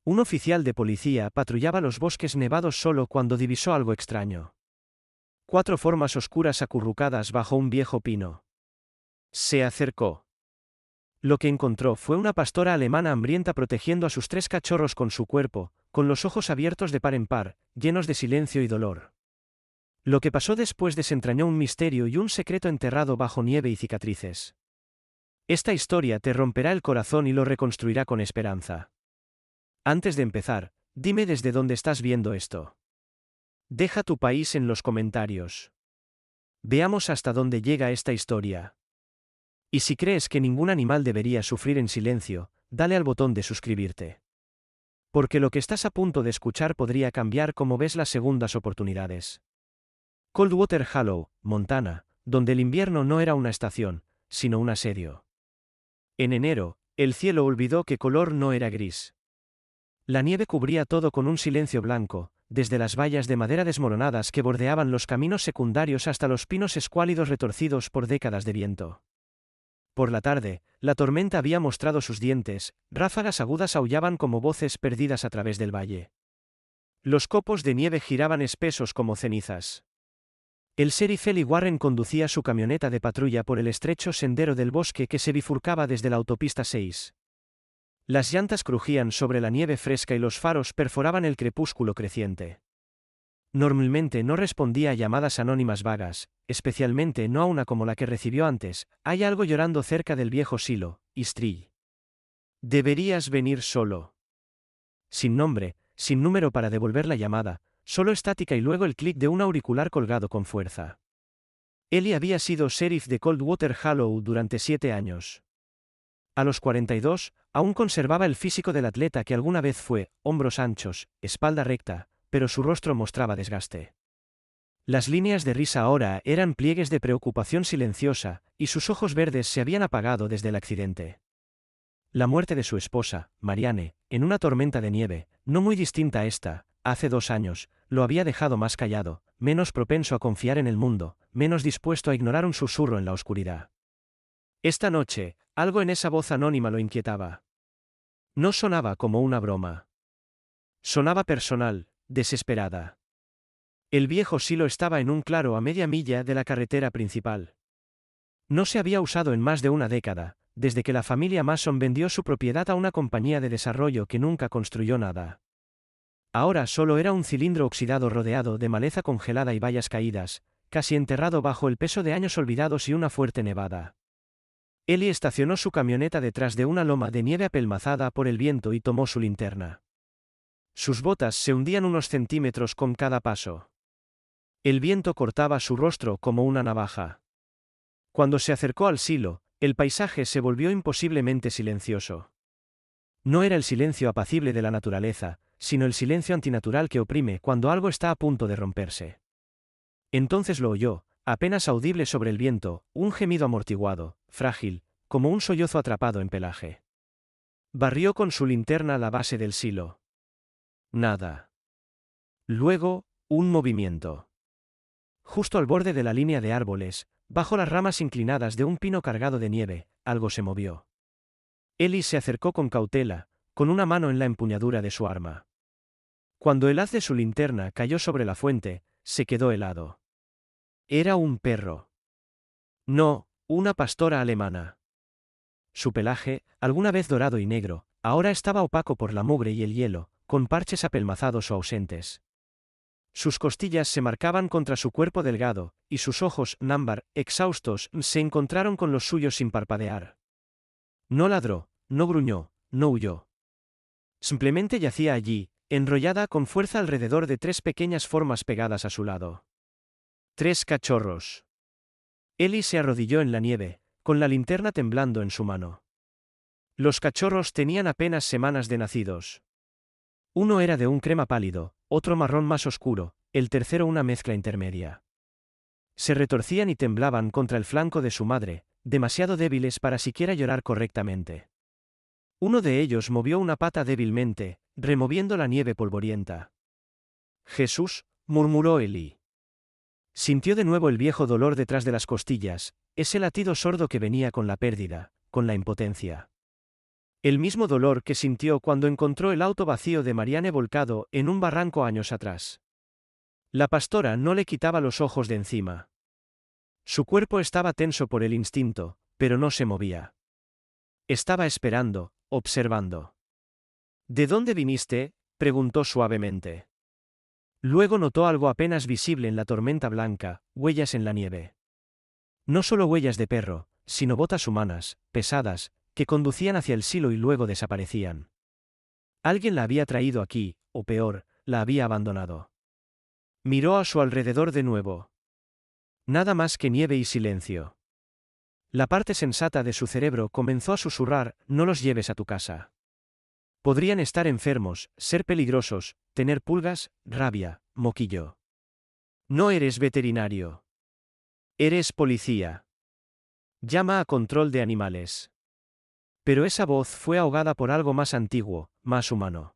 Un oficial de policía patrullaba los bosques nevados solo cuando divisó algo extraño. 4 formas oscuras acurrucadas bajo un viejo pino. Se acercó. Lo que encontró fue una pastora alemana hambrienta protegiendo a sus 3 cachorros con su cuerpo, con los ojos abiertos de par en par, llenos de silencio y dolor. Lo que pasó después desentrañó un misterio y un secreto enterrado bajo nieve y cicatrices. Esta historia te romperá el corazón y lo reconstruirá con esperanza. Antes de empezar, dime desde dónde estás viendo esto. Deja tu país en los comentarios. Veamos hasta dónde llega esta historia. Y si crees que ningún animal debería sufrir en silencio, dale al botón de suscribirte. Porque lo que estás a punto de escuchar podría cambiar cómo ves las segundas oportunidades. Coldwater Hollow, Montana, donde el invierno no era una estación, sino un asedio. En enero, el cielo olvidó que color no era gris. La nieve cubría todo con un silencio blanco, desde las vallas de madera desmoronadas que bordeaban los caminos secundarios hasta los pinos escuálidos retorcidos por décadas de viento. Por la tarde, la tormenta había mostrado sus dientes, ráfagas agudas aullaban como voces perdidas a través del valle. Los copos de nieve giraban espesos como cenizas. El sheriff Eli Warren conducía su camioneta de patrulla por el estrecho sendero del bosque que se bifurcaba desde la autopista 6. Las llantas crujían sobre la nieve fresca y los faros perforaban el crepúsculo creciente. Normalmente no respondía a llamadas anónimas vagas, especialmente no a una como la que recibió antes. Hay algo llorando cerca del viejo silo, Istrill. Deberías venir solo. Sin nombre, sin número para devolver la llamada, solo estática y luego el clic de un auricular colgado con fuerza. Eli había sido sheriff de Coldwater Hollow durante 7 años. A los 42, aún conservaba el físico del atleta que alguna vez fue, hombros anchos, espalda recta, pero su rostro mostraba desgaste. Las líneas de risa ahora eran pliegues de preocupación silenciosa, y sus ojos verdes se habían apagado desde el accidente. La muerte de su esposa, Marianne, en una tormenta de nieve, no muy distinta a esta, hace 2 años, lo había dejado más callado, menos propenso a confiar en el mundo, menos dispuesto a ignorar un susurro en la oscuridad. Esta noche, algo en esa voz anónima lo inquietaba. No sonaba como una broma. Sonaba personal, desesperada. El viejo silo estaba en un claro a media milla de la carretera principal. No se había usado en más de una década, desde que la familia Mason vendió su propiedad a una compañía de desarrollo que nunca construyó nada. Ahora solo era un cilindro oxidado rodeado de maleza congelada y bayas caídas, casi enterrado bajo el peso de años olvidados y una fuerte nevada. Eli estacionó su camioneta detrás de una loma de nieve apelmazada por el viento y tomó su linterna. Sus botas se hundían unos centímetros con cada paso. El viento cortaba su rostro como una navaja. Cuando se acercó al silo, el paisaje se volvió imposiblemente silencioso. No era el silencio apacible de la naturaleza, sino el silencio antinatural que oprime cuando algo está a punto de romperse. Entonces lo oyó, apenas audible sobre el viento, un gemido amortiguado, frágil, como un sollozo atrapado en pelaje. Barrió con su linterna la base del silo. Nada. Luego, un movimiento. Justo al borde de la línea de árboles, bajo las ramas inclinadas de un pino cargado de nieve, algo se movió. Eli se acercó con cautela, con una mano en la empuñadura de su arma. Cuando el haz de su linterna cayó sobre la fuente, se quedó helado. Era un perro. No, una pastora alemana. Su pelaje, alguna vez dorado y negro, ahora estaba opaco por la mugre y el hielo, con parches apelmazados o ausentes. Sus costillas se marcaban contra su cuerpo delgado, y sus ojos, námbar, exhaustos, se encontraron con los suyos sin parpadear. No ladró, no gruñó, no huyó. Simplemente yacía allí, enrollada con fuerza alrededor de 3 pequeñas formas pegadas a su lado. 3 cachorros. Eli se arrodilló en la nieve, con la linterna temblando en su mano. Los cachorros tenían apenas semanas de nacidos. Uno era de un crema pálido, otro marrón más oscuro, el tercero una mezcla intermedia. Se retorcían y temblaban contra el flanco de su madre, demasiado débiles para siquiera llorar correctamente. Uno de ellos movió una pata débilmente, removiendo la nieve polvorienta. Jesús, murmuró Eli. Sintió de nuevo el viejo dolor detrás de las costillas, ese latido sordo que venía con la pérdida, con la impotencia. El mismo dolor que sintió cuando encontró el auto vacío de Marianne volcado en un barranco años atrás. La pastora no le quitaba los ojos de encima. Su cuerpo estaba tenso por el instinto, pero no se movía. Estaba esperando, observando. ¿De dónde viniste?, preguntó suavemente. Luego notó algo apenas visible en la tormenta blanca, huellas en la nieve. No solo huellas de perro, sino botas humanas, pesadas, que conducían hacia el silo y luego desaparecían. Alguien la había traído aquí, o peor, la había abandonado. Miró a su alrededor de nuevo. Nada más que nieve y silencio. La parte sensata de su cerebro comenzó a susurrar: no los lleves a tu casa. Podrían estar enfermos, ser peligrosos, tener pulgas, rabia, moquillo. No eres veterinario. Eres policía. Llama a control de animales. Pero esa voz fue ahogada por algo más antiguo, más humano.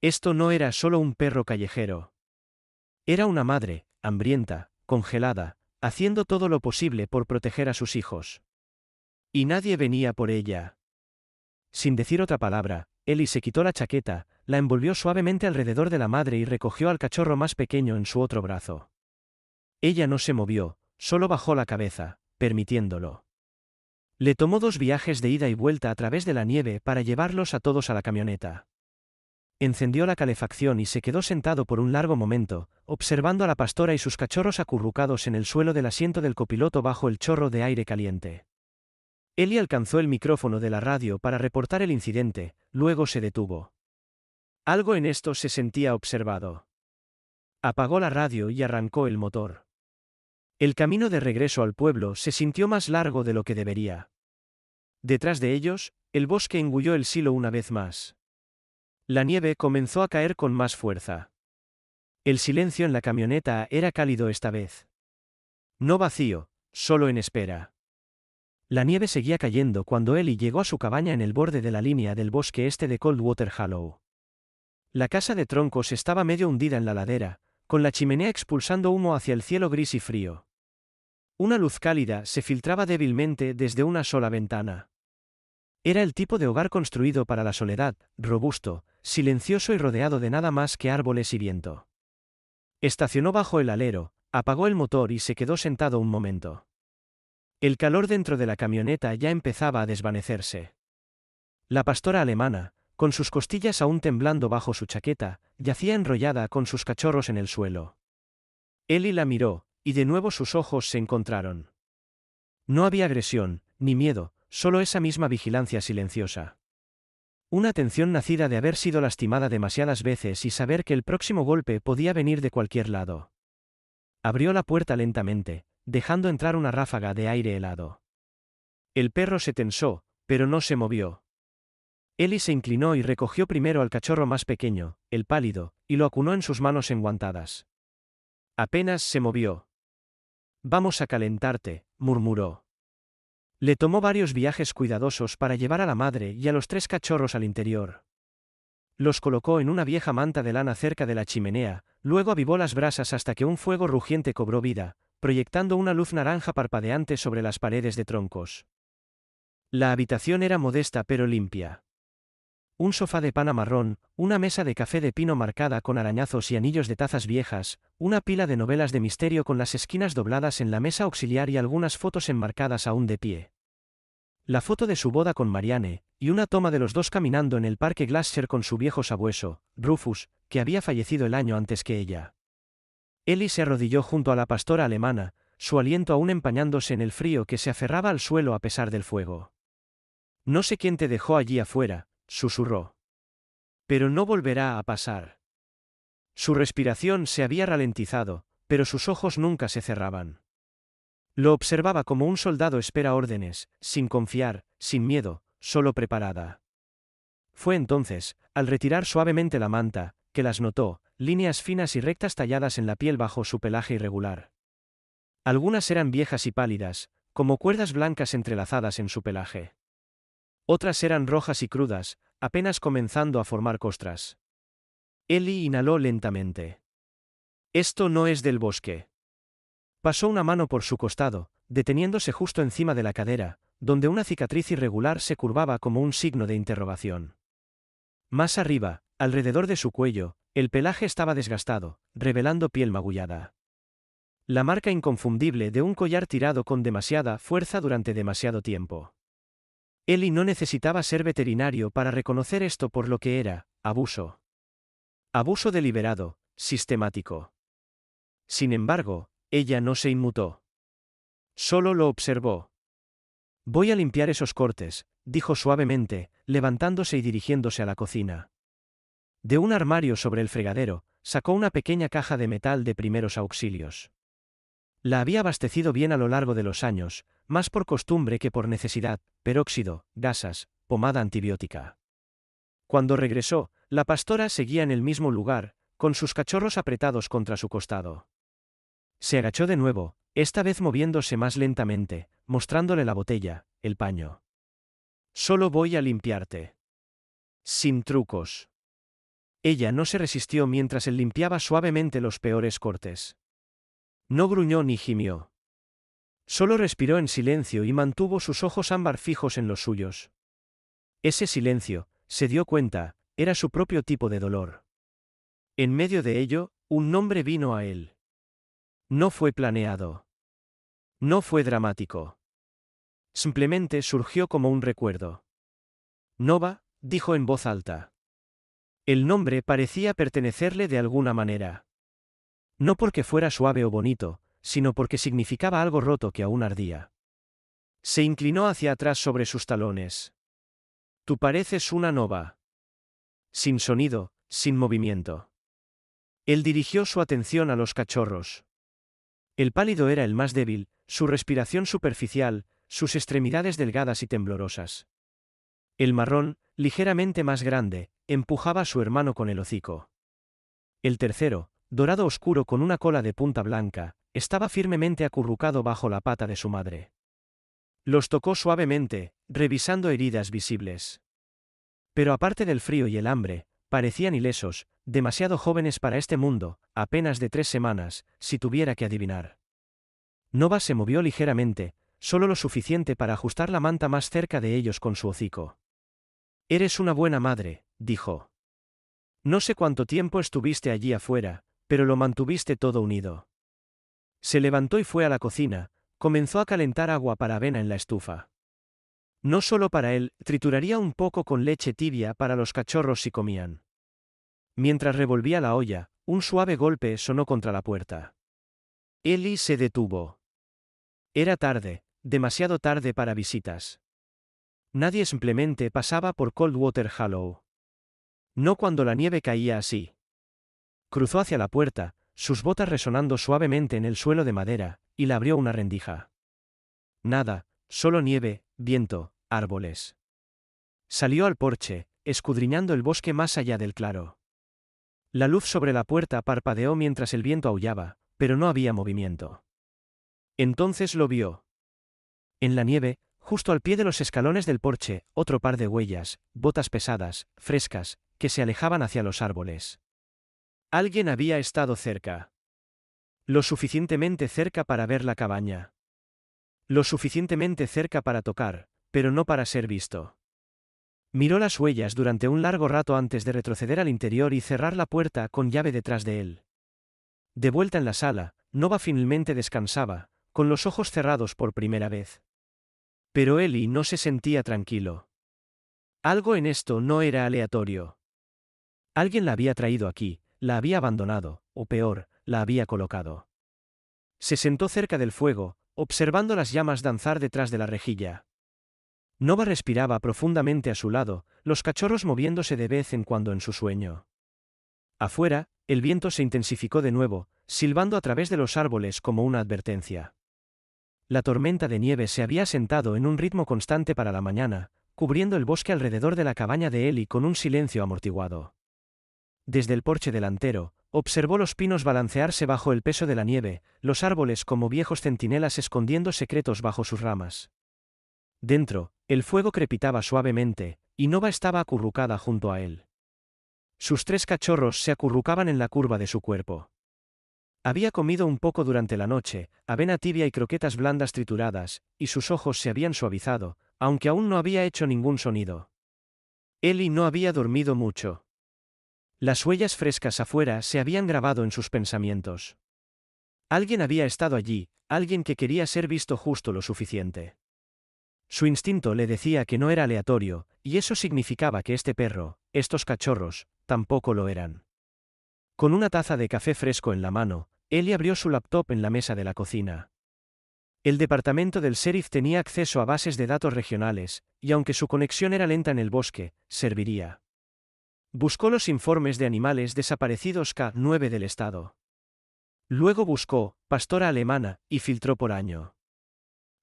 Esto no era solo un perro callejero. Era una madre, hambrienta, congelada, haciendo todo lo posible por proteger a sus hijos. Y nadie venía por ella. Sin decir otra palabra, Ellie se quitó la chaqueta, la envolvió suavemente alrededor de la madre y recogió al cachorro más pequeño en su otro brazo. Ella no se movió, solo bajó la cabeza, permitiéndolo. Le tomó 2 viajes de ida y vuelta a través de la nieve para llevarlos a todos a la camioneta. Encendió la calefacción y se quedó sentado por un largo momento, observando a la pastora y sus cachorros acurrucados en el suelo del asiento del copiloto bajo el chorro de aire caliente. Ellie alcanzó el micrófono de la radio para reportar el incidente, luego se detuvo. Algo en esto se sentía observado. Apagó la radio y arrancó el motor. El camino de regreso al pueblo se sintió más largo de lo que debería. Detrás de ellos, el bosque engulló el silo una vez más. La nieve comenzó a caer con más fuerza. El silencio en la camioneta era cálido esta vez. No vacío, solo en espera. La nieve seguía cayendo cuando Ellie llegó a su cabaña en el borde de la línea del bosque este de Coldwater Hollow. La casa de troncos estaba medio hundida en la ladera, con la chimenea expulsando humo hacia el cielo gris y frío. Una luz cálida se filtraba débilmente desde una sola ventana. Era el tipo de hogar construido para la soledad, robusto, silencioso y rodeado de nada más que árboles y viento. Estacionó bajo el alero, apagó el motor y se quedó sentado un momento. El calor dentro de la camioneta ya empezaba a desvanecerse. La pastora alemana, con sus costillas aún temblando bajo su chaqueta, yacía enrollada con sus cachorros en el suelo. Ellie la miró, y de nuevo sus ojos se encontraron. No había agresión, ni miedo, solo esa misma vigilancia silenciosa. Una tensión nacida de haber sido lastimada demasiadas veces y saber que el próximo golpe podía venir de cualquier lado. Abrió la puerta lentamente, dejando entrar una ráfaga de aire helado. El perro se tensó, pero no se movió. Ellie se inclinó y recogió primero al cachorro más pequeño, el pálido, y lo acunó en sus manos enguantadas. Apenas se movió. «Vamos a calentarte», murmuró. Le tomó varios viajes cuidadosos para llevar a la madre y a los 3 cachorros al interior. Los colocó en una vieja manta de lana cerca de la chimenea, luego avivó las brasas hasta que un fuego rugiente cobró vida, proyectando una luz naranja parpadeante sobre las paredes de troncos. La habitación era modesta pero limpia. Un sofá de pana marrón, una mesa de café de pino marcada con arañazos y anillos de tazas viejas, una pila de novelas de misterio con las esquinas dobladas en la mesa auxiliar y algunas fotos enmarcadas aún de pie. La foto de su boda con Marianne, y una toma de los dos caminando en el parque Glacier con su viejo sabueso, Rufus, que había fallecido el año antes que ella. Ellie se arrodilló junto a la pastora alemana, su aliento aún empañándose en el frío que se aferraba al suelo a pesar del fuego. «No sé quién te dejó allí afuera», susurró. «Pero no volverá a pasar». Su respiración se había ralentizado, pero sus ojos nunca se cerraban. Lo observaba como un soldado espera órdenes, sin confiar, sin miedo, solo preparada. Fue entonces, al retirar suavemente la manta, que las notó, líneas finas y rectas talladas en la piel bajo su pelaje irregular. Algunas eran viejas y pálidas, como cuerdas blancas entrelazadas en su pelaje. Otras eran rojas y crudas, apenas comenzando a formar costras. Ellie inhaló lentamente. «Esto no es del bosque». Pasó una mano por su costado, deteniéndose justo encima de la cadera, donde una cicatriz irregular se curvaba como un signo de interrogación. Más arriba, alrededor de su cuello, el pelaje estaba desgastado, revelando piel magullada. La marca inconfundible de un collar tirado con demasiada fuerza durante demasiado tiempo. Ellie no necesitaba ser veterinario para reconocer esto por lo que era: abuso. Abuso deliberado, sistemático. Sin embargo, ella no se inmutó. Solo lo observó. «Voy a limpiar esos cortes», dijo suavemente, levantándose y dirigiéndose a la cocina. De un armario sobre el fregadero, sacó una pequeña caja de metal de primeros auxilios. La había abastecido bien a lo largo de los años, más por costumbre que por necesidad: peróxido, gasas, pomada antibiótica. Cuando regresó, la pastora seguía en el mismo lugar, con sus cachorros apretados contra su costado. Se agachó de nuevo, esta vez moviéndose más lentamente, mostrándole la botella, el paño. «Solo voy a limpiarte. Sin trucos». Ella no se resistió mientras él limpiaba suavemente los peores cortes. No gruñó ni gimió. Solo respiró en silencio y mantuvo sus ojos ámbar fijos en los suyos. Ese silencio, se dio cuenta, era su propio tipo de dolor. En medio de ello, un nombre vino a él. No fue planeado. No fue dramático. Simplemente surgió como un recuerdo. «Nova», dijo en voz alta. El nombre parecía pertenecerle de alguna manera. No porque fuera suave o bonito, sino porque significaba algo roto que aún ardía. Se inclinó hacia atrás sobre sus talones. «Tú pareces una nova». Sin sonido, sin movimiento. Él dirigió su atención a los cachorros. El pálido era el más débil, su respiración superficial, sus extremidades delgadas y temblorosas. El marrón, ligeramente más grande, empujaba a su hermano con el hocico. El tercero, dorado oscuro con una cola de punta blanca, estaba firmemente acurrucado bajo la pata de su madre. Los tocó suavemente, revisando heridas visibles. Pero aparte del frío y el hambre, parecían ilesos, demasiado jóvenes para este mundo, apenas de 3 semanas, si tuviera que adivinar. Nova se movió ligeramente, solo lo suficiente para ajustar la manta más cerca de ellos con su hocico. «Eres una buena madre», dijo. «No sé cuánto tiempo estuviste allí afuera, pero lo mantuviste todo unido». Se levantó y fue a la cocina, comenzó a calentar agua para avena en la estufa. No solo para él, trituraría un poco con leche tibia para los cachorros si comían. Mientras revolvía la olla, un suave golpe sonó contra la puerta. Ellie se detuvo. Era tarde, demasiado tarde para visitas. Nadie simplemente pasaba por Coldwater Hollow. No cuando la nieve caía así. Cruzó hacia la puerta, sus botas resonando suavemente en el suelo de madera, y la abrió una rendija. Nada, solo nieve, viento, árboles. Salió al porche, escudriñando el bosque más allá del claro. La luz sobre la puerta parpadeó mientras el viento aullaba, pero no había movimiento. Entonces lo vio. En la nieve, justo al pie de los escalones del porche, otro par de huellas, botas pesadas, frescas, que se alejaban hacia los árboles. Alguien había estado cerca. Lo suficientemente cerca para ver la cabaña. Lo suficientemente cerca para tocar, pero no para ser visto. Miró las huellas durante un largo rato antes de retroceder al interior y cerrar la puerta con llave detrás de él. De vuelta en la sala, Nova finalmente descansaba, con los ojos cerrados por primera vez. Pero Ellie no se sentía tranquilo. Algo en esto no era aleatorio. Alguien la había traído aquí, la había abandonado, o peor, la había colocado. Se sentó cerca del fuego, observando las llamas danzar detrás de la rejilla. Nova respiraba profundamente a su lado, los cachorros moviéndose de vez en cuando en su sueño. Afuera, el viento se intensificó de nuevo, silbando a través de los árboles como una advertencia. La tormenta de nieve se había asentado en un ritmo constante para la mañana, cubriendo el bosque alrededor de la cabaña de Ellie con un silencio amortiguado. Desde el porche delantero, observó los pinos balancearse bajo el peso de la nieve, los árboles como viejos centinelas escondiendo secretos bajo sus ramas. Dentro, el fuego crepitaba suavemente, y Nova estaba acurrucada junto a él. Sus 3 cachorros se acurrucaban en la curva de su cuerpo. Había comido un poco durante la noche, avena tibia y croquetas blandas trituradas, y sus ojos se habían suavizado, aunque aún no había hecho ningún sonido. Ellie no había dormido mucho. Las huellas frescas afuera se habían grabado en sus pensamientos. Alguien había estado allí, alguien que quería ser visto justo lo suficiente. Su instinto le decía que no era aleatorio, y eso significaba que este perro, estos cachorros, tampoco lo eran. Con una taza de café fresco en la mano, Ellie abrió su laptop en la mesa de la cocina. El departamento del sheriff tenía acceso a bases de datos regionales, y aunque su conexión era lenta en el bosque, serviría. Buscó los informes de animales desaparecidos K9 del estado. Luego buscó, pastora alemana, y filtró por año.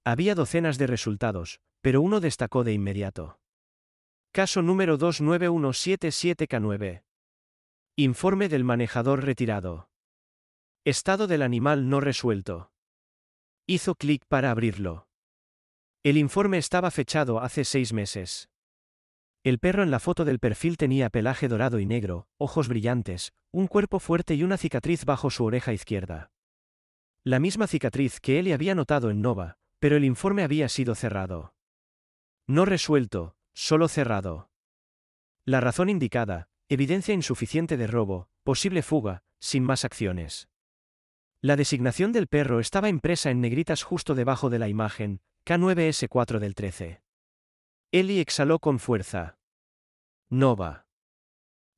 Había docenas de resultados, pero uno destacó de inmediato. Caso número 29177K9. Informe del manejador retirado. Estado del animal no resuelto. Hizo clic para abrirlo. El informe estaba fechado hace 6 meses. El perro en la foto del perfil tenía pelaje dorado y negro, ojos brillantes, un cuerpo fuerte y una cicatriz bajo su oreja izquierda. La misma cicatriz que Ellie había notado en Nova, pero el informe había sido cerrado. No resuelto, solo cerrado. La razón indicada, evidencia insuficiente de robo, posible fuga, sin más acciones. La designación del perro estaba impresa en negritas justo debajo de la imagen, K9S4 del 13. Ellie exhaló con fuerza. Nova.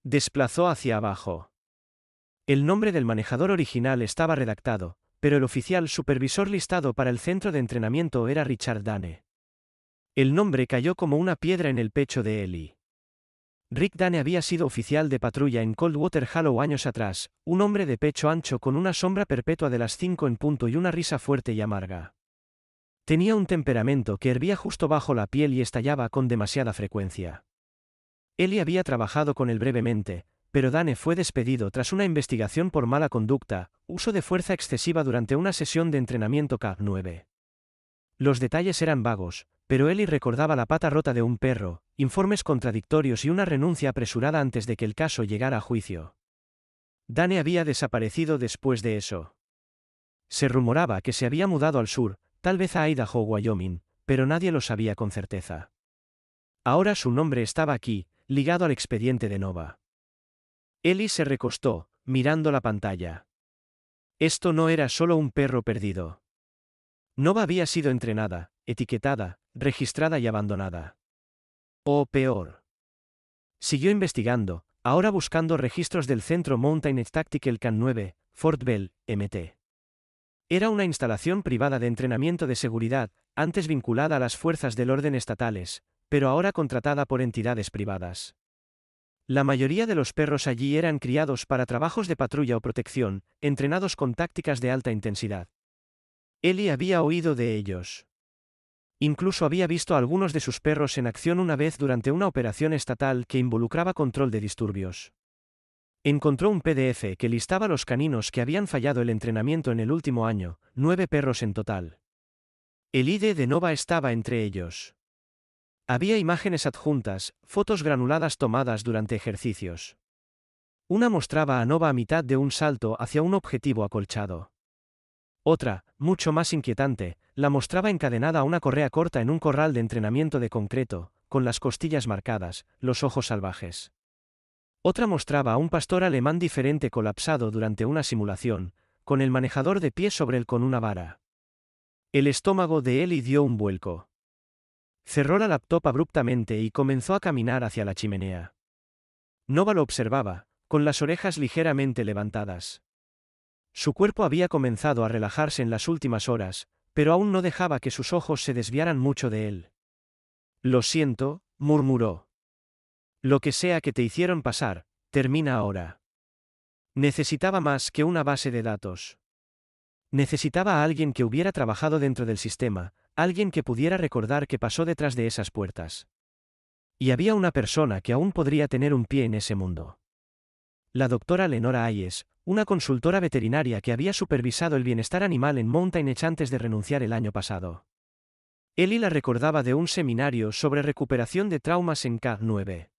Desplazó hacia abajo. El nombre del manejador original estaba redactado, pero el oficial supervisor listado para el centro de entrenamiento era Richard Dane. El nombre cayó como una piedra en el pecho de Ellie. Rick Dane había sido oficial de patrulla en Coldwater Hollow años atrás, un hombre de pecho ancho con una sombra perpetua de las 5 en punto y una risa fuerte y amarga. Tenía un temperamento que hervía justo bajo la piel y estallaba con demasiada frecuencia. Ellie había trabajado con él brevemente, pero Dane fue despedido tras una investigación por mala conducta, uso de fuerza excesiva durante una sesión de entrenamiento K9. Los detalles eran vagos, pero Ellie recordaba la pata rota de un perro, informes contradictorios y una renuncia apresurada antes de que el caso llegara a juicio. Dane había desaparecido después de eso. Se rumoraba que se había mudado al sur, tal vez a Idaho o Wyoming, pero nadie lo sabía con certeza. Ahora su nombre estaba aquí, ligado al expediente de Nova. Ellie se recostó, mirando la pantalla. Esto no era solo un perro perdido. Nova había sido entrenada, etiquetada, registrada y abandonada. O peor. Siguió investigando, ahora buscando registros del Centro Mountain Tactical K9, Fort Bell, Mt. Era una instalación privada de entrenamiento de seguridad, antes vinculada a las fuerzas del orden estatales, pero ahora contratada por entidades privadas. La mayoría de los perros allí eran criados para trabajos de patrulla o protección, entrenados con tácticas de alta intensidad. Ellie había oído de ellos. Incluso había visto a algunos de sus perros en acción una vez durante una operación estatal que involucraba control de disturbios. Encontró un PDF que listaba los caninos que habían fallado el entrenamiento en el último año, 9 perros en total. El ID de Nova estaba entre ellos. Había imágenes adjuntas, fotos granuladas tomadas durante ejercicios. Una mostraba a Nova a mitad de un salto hacia un objetivo acolchado. Otra, mucho más inquietante, la mostraba encadenada a una correa corta en un corral de entrenamiento de concreto, con las costillas marcadas, los ojos salvajes. Otra mostraba a un pastor alemán diferente colapsado durante una simulación, con el manejador de pie sobre él con una vara. El estómago de Ellie dio un vuelco. Cerró la laptop abruptamente y comenzó a caminar hacia la chimenea. Nova lo observaba, con las orejas ligeramente levantadas. Su cuerpo había comenzado a relajarse en las últimas horas, pero aún no dejaba que sus ojos se desviaran mucho de él. «Lo siento», murmuró. «Lo que sea que te hicieron pasar, termina ahora». Necesitaba más que una base de datos. Necesitaba a alguien que hubiera trabajado dentro del sistema, alguien que pudiera recordar qué pasó detrás de esas puertas. Y había una persona que aún podría tener un pie en ese mundo. La doctora Lenora Hayes, una consultora veterinaria que había supervisado el bienestar animal en Mountain Edge antes de renunciar el año pasado. Ellie la recordaba de un seminario sobre recuperación de traumas en K9.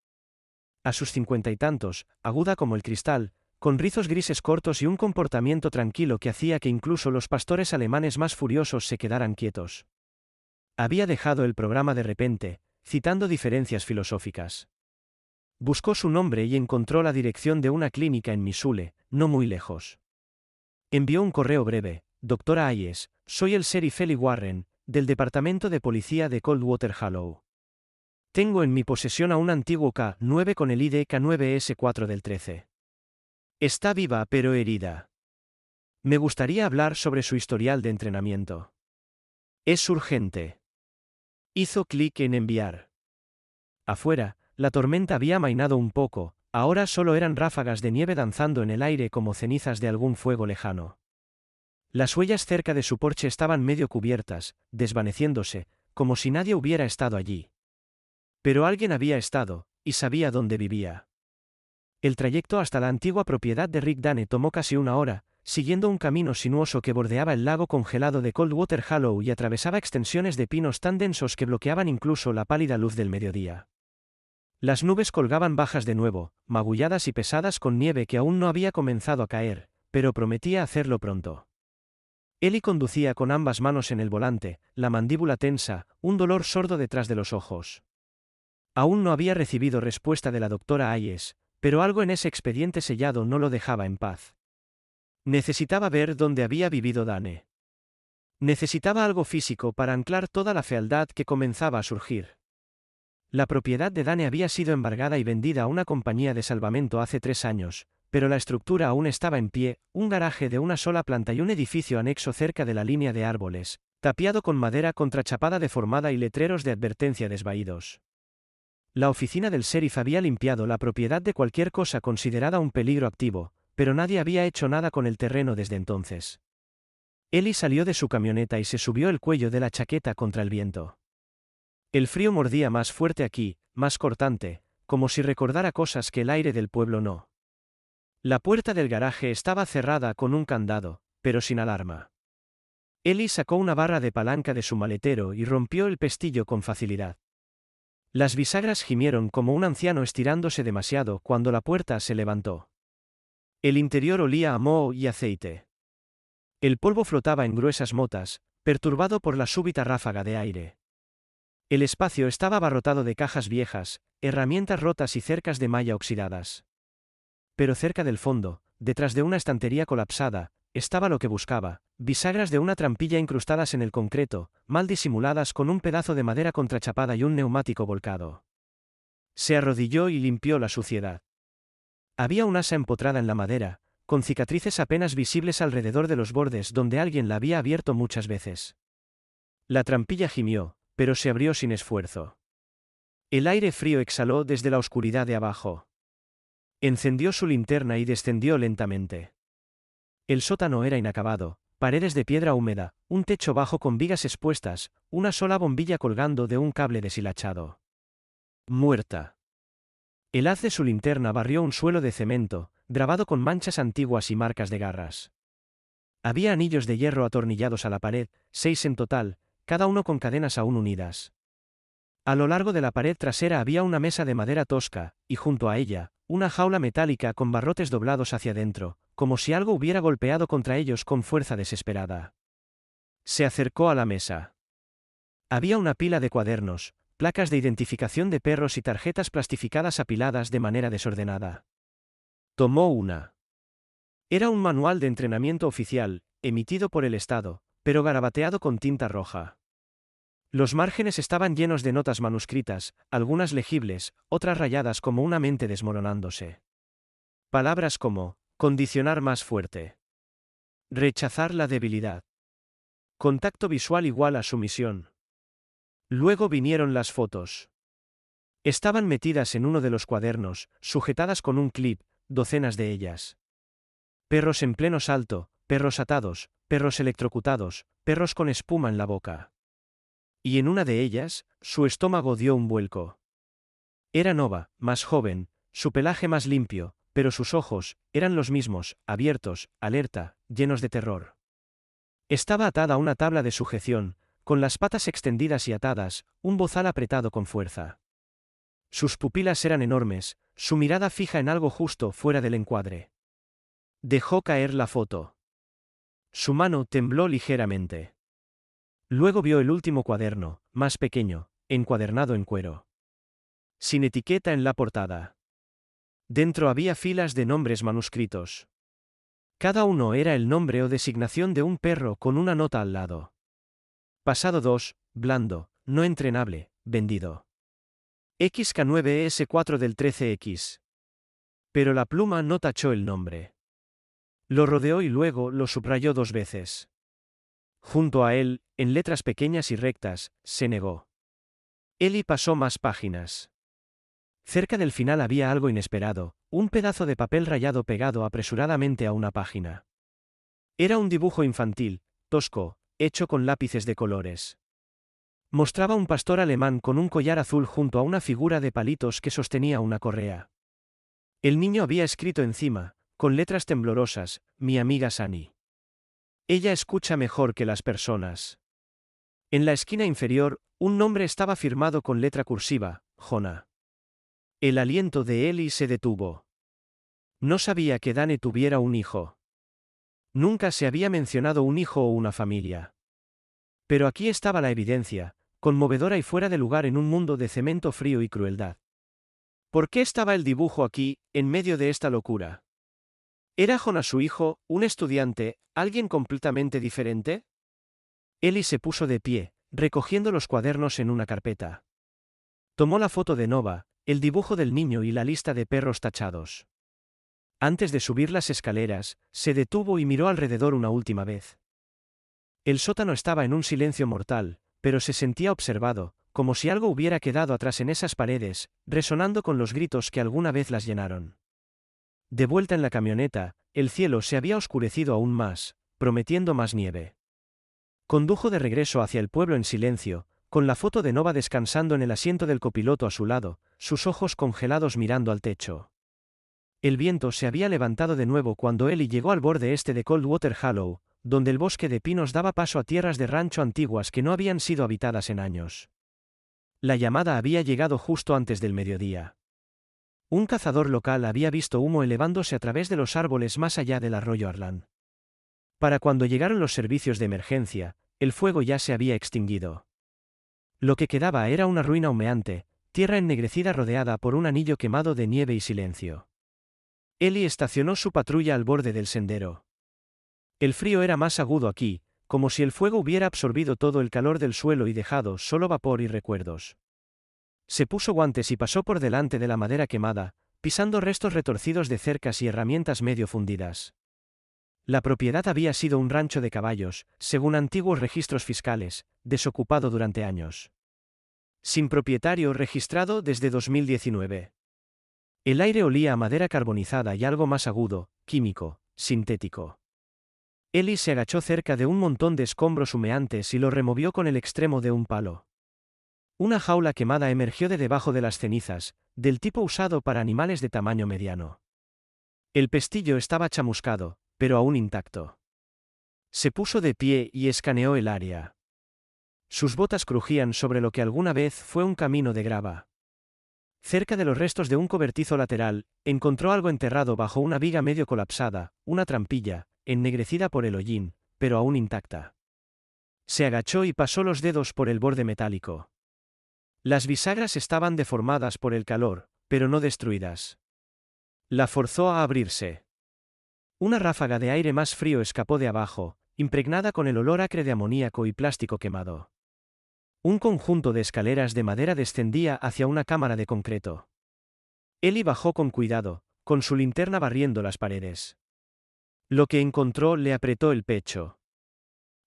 A sus 50 y tantos, aguda como el cristal, con rizos grises cortos y un comportamiento tranquilo que hacía que incluso los pastores alemanes más furiosos se quedaran quietos. Había dejado el programa de repente, citando diferencias filosóficas. Buscó su nombre y encontró la dirección de una clínica en Missoule, no muy lejos. Envió un correo breve: Doctora Hayes, soy el sheriff Eli Warren, del Departamento de Policía de Coldwater Hollow. Tengo en mi posesión a un antiguo K-9 con el ID K9S4 del 13. Está viva pero herida. Me gustaría hablar sobre su historial de entrenamiento. Es urgente. Hizo clic en enviar. Afuera, la tormenta había amainado un poco, ahora solo eran ráfagas de nieve danzando en el aire como cenizas de algún fuego lejano. Las huellas cerca de su porche estaban medio cubiertas, desvaneciéndose, como si nadie hubiera estado allí. Pero alguien había estado, y sabía dónde vivía. El trayecto hasta la antigua propiedad de Rick Dane tomó casi una hora, siguiendo un camino sinuoso que bordeaba el lago congelado de Coldwater Hollow y atravesaba extensiones de pinos tan densos que bloqueaban incluso la pálida luz del mediodía. Las nubes colgaban bajas de nuevo, magulladas y pesadas con nieve que aún no había comenzado a caer, pero prometía hacerlo pronto. Eli conducía con ambas manos en el volante, la mandíbula tensa, un dolor sordo detrás de los ojos. Aún no había recibido respuesta de la doctora Hayes, pero algo en ese expediente sellado no lo dejaba en paz. Necesitaba ver dónde había vivido Dane. Necesitaba algo físico para anclar toda la fealdad que comenzaba a surgir. La propiedad de Dane había sido embargada y vendida a una compañía de salvamento hace 3 años, pero la estructura aún estaba en pie, un garaje de una sola planta y un edificio anexo cerca de la línea de árboles, tapiado con madera contrachapada deformada y letreros de advertencia desvaídos. La oficina del sheriff había limpiado la propiedad de cualquier cosa considerada un peligro activo, pero nadie había hecho nada con el terreno desde entonces. Eli salió de su camioneta y se subió el cuello de la chaqueta contra el viento. El frío mordía más fuerte aquí, más cortante, como si recordara cosas que el aire del pueblo no. La puerta del garaje estaba cerrada con un candado, pero sin alarma. Eli sacó una barra de palanca de su maletero y rompió el pestillo con facilidad. Las bisagras gimieron como un anciano estirándose demasiado cuando la puerta se levantó. El interior olía a moho y aceite. El polvo flotaba en gruesas motas, perturbado por la súbita ráfaga de aire. El espacio estaba abarrotado de cajas viejas, herramientas rotas y cercas de malla oxidadas. Pero cerca del fondo, detrás de una estantería colapsada, estaba lo que buscaba: bisagras de una trampilla incrustadas en el concreto, mal disimuladas con un pedazo de madera contrachapada y un neumático volcado. Se arrodilló y limpió la suciedad. Había un asa empotrada en la madera, con cicatrices apenas visibles alrededor de los bordes donde alguien la había abierto muchas veces. La trampilla gimió, pero se abrió sin esfuerzo. El aire frío exhaló desde la oscuridad de abajo. Encendió su linterna y descendió lentamente. El sótano era inacabado, paredes de piedra húmeda, un techo bajo con vigas expuestas, una sola bombilla colgando de un cable deshilachado. Muerta. El haz de su linterna barrió un suelo de cemento, grabado con manchas antiguas y marcas de garras. Había anillos de hierro atornillados a la pared, 6 en total, cada uno con cadenas aún unidas. A lo largo de la pared trasera había una mesa de madera tosca, y junto a ella, una jaula metálica con barrotes doblados hacia adentro, como si algo hubiera golpeado contra ellos con fuerza desesperada. Se acercó a la mesa. Había una pila de cuadernos, placas de identificación de perros y tarjetas plastificadas apiladas de manera desordenada. Tomó una. Era un manual de entrenamiento oficial, emitido por el Estado, pero garabateado con tinta roja. Los márgenes estaban llenos de notas manuscritas, algunas legibles, otras rayadas como una mente desmoronándose. Palabras como: condicionar más fuerte. Rechazar la debilidad. Contacto visual igual a sumisión. Luego vinieron las fotos. Estaban metidas en uno de los cuadernos, sujetadas con un clip, docenas de ellas. Perros en pleno salto, perros atados, perros electrocutados, perros con espuma en la boca. Y en una de ellas, su estómago dio un vuelco. Era Nova, más joven, su pelaje más limpio, pero sus ojos eran los mismos, abiertos, alerta, llenos de terror. Estaba atada a una tabla de sujeción, con las patas extendidas y atadas, un bozal apretado con fuerza. Sus pupilas eran enormes, su mirada fija en algo justo fuera del encuadre. Dejó caer la foto. Su mano tembló ligeramente. Luego vio el último cuaderno, más pequeño, encuadernado en cuero. Sin etiqueta en la portada. Dentro había filas de nombres manuscritos. Cada uno era el nombre o designación de un perro con una nota al lado. Pasado 2, blando, no entrenable, vendido. XK9S4 del 13X. Pero la pluma no tachó el nombre. Lo rodeó y luego lo subrayó 2 veces. Junto a él, en letras pequeñas y rectas, se negó. Eli pasó más páginas. Cerca del final había algo inesperado, un pedazo de papel rayado pegado apresuradamente a una página. Era un dibujo infantil, tosco, hecho con lápices de colores. Mostraba un pastor alemán con un collar azul junto a una figura de palitos que sostenía una correa. El niño había escrito encima, con letras temblorosas, mi amiga Sani. Ella escucha mejor que las personas. En la esquina inferior, un nombre estaba firmado con letra cursiva, Jonah. El aliento de Eli se detuvo. No sabía que Dane tuviera un hijo. Nunca se había mencionado un hijo o una familia. Pero aquí estaba la evidencia, conmovedora y fuera de lugar en un mundo de cemento frío y crueldad. ¿Por qué estaba el dibujo aquí, en medio de esta locura? ¿Era Jonah su hijo, un estudiante, alguien completamente diferente? Eli se puso de pie, recogiendo los cuadernos en una carpeta. Tomó la foto de Nova, el dibujo del niño y la lista de perros tachados. Antes de subir las escaleras, se detuvo y miró alrededor una última vez. El sótano estaba en un silencio mortal, pero se sentía observado, como si algo hubiera quedado atrás en esas paredes, resonando con los gritos que alguna vez las llenaron. De vuelta en la camioneta, el cielo se había oscurecido aún más, prometiendo más nieve. Condujo de regreso hacia el pueblo en silencio, con la foto de Nova descansando en el asiento del copiloto a su lado, sus ojos congelados mirando al techo. El viento se había levantado de nuevo cuando Eli llegó al borde este de Coldwater Hollow, donde el bosque de pinos daba paso a tierras de rancho antiguas que no habían sido habitadas en años. La llamada había llegado justo antes del mediodía. Un cazador local había visto humo elevándose a través de los árboles más allá del arroyo Arlan. Para cuando llegaron los servicios de emergencia, el fuego ya se había extinguido. Lo que quedaba era una ruina humeante, tierra ennegrecida rodeada por un anillo quemado de nieve y silencio. Eli estacionó su patrulla al borde del sendero. El frío era más agudo aquí, como si el fuego hubiera absorbido todo el calor del suelo y dejado solo vapor y recuerdos. Se puso guantes y pasó por delante de la madera quemada, pisando restos retorcidos de cercas y herramientas medio fundidas. La propiedad había sido un rancho de caballos, según antiguos registros fiscales, desocupado durante años. Sin propietario registrado desde 2019. El aire olía a madera carbonizada y algo más agudo, químico, sintético. Eli se agachó cerca de un montón de escombros humeantes y lo removió con el extremo de un palo. Una jaula quemada emergió de debajo de las cenizas, del tipo usado para animales de tamaño mediano. El pestillo estaba chamuscado, pero aún intacto. Se puso de pie y escaneó el área. Sus botas crujían sobre lo que alguna vez fue un camino de grava. Cerca de los restos de un cobertizo lateral, encontró algo enterrado bajo una viga medio colapsada, una trampilla, ennegrecida por el hollín, pero aún intacta. Se agachó y pasó los dedos por el borde metálico. Las bisagras estaban deformadas por el calor, pero no destruidas. La forzó a abrirse. Una ráfaga de aire más frío escapó de abajo, impregnada con el olor acre de amoníaco y plástico quemado. Un conjunto de escaleras de madera descendía hacia una cámara de concreto. Eli bajó con cuidado, con su linterna barriendo las paredes. Lo que encontró le apretó el pecho.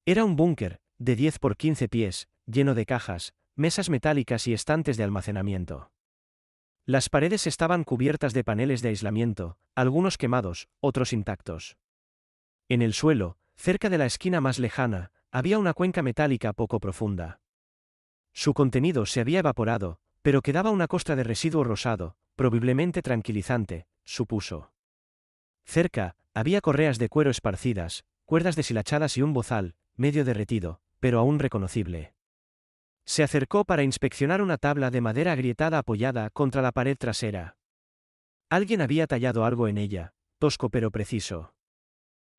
Era un búnker, de 10 por 15 pies, lleno de cajas, mesas metálicas y estantes de almacenamiento. Las paredes estaban cubiertas de paneles de aislamiento, algunos quemados, otros intactos. En el suelo, cerca de la esquina más lejana, había una cuenca metálica poco profunda. Su contenido se había evaporado, pero quedaba una costra de residuo rosado, probablemente tranquilizante, supuso. Cerca, había correas de cuero esparcidas, cuerdas deshilachadas y un bozal, medio derretido, pero aún reconocible. Se acercó para inspeccionar una tabla de madera agrietada apoyada contra la pared trasera. Alguien había tallado algo en ella, tosco pero preciso.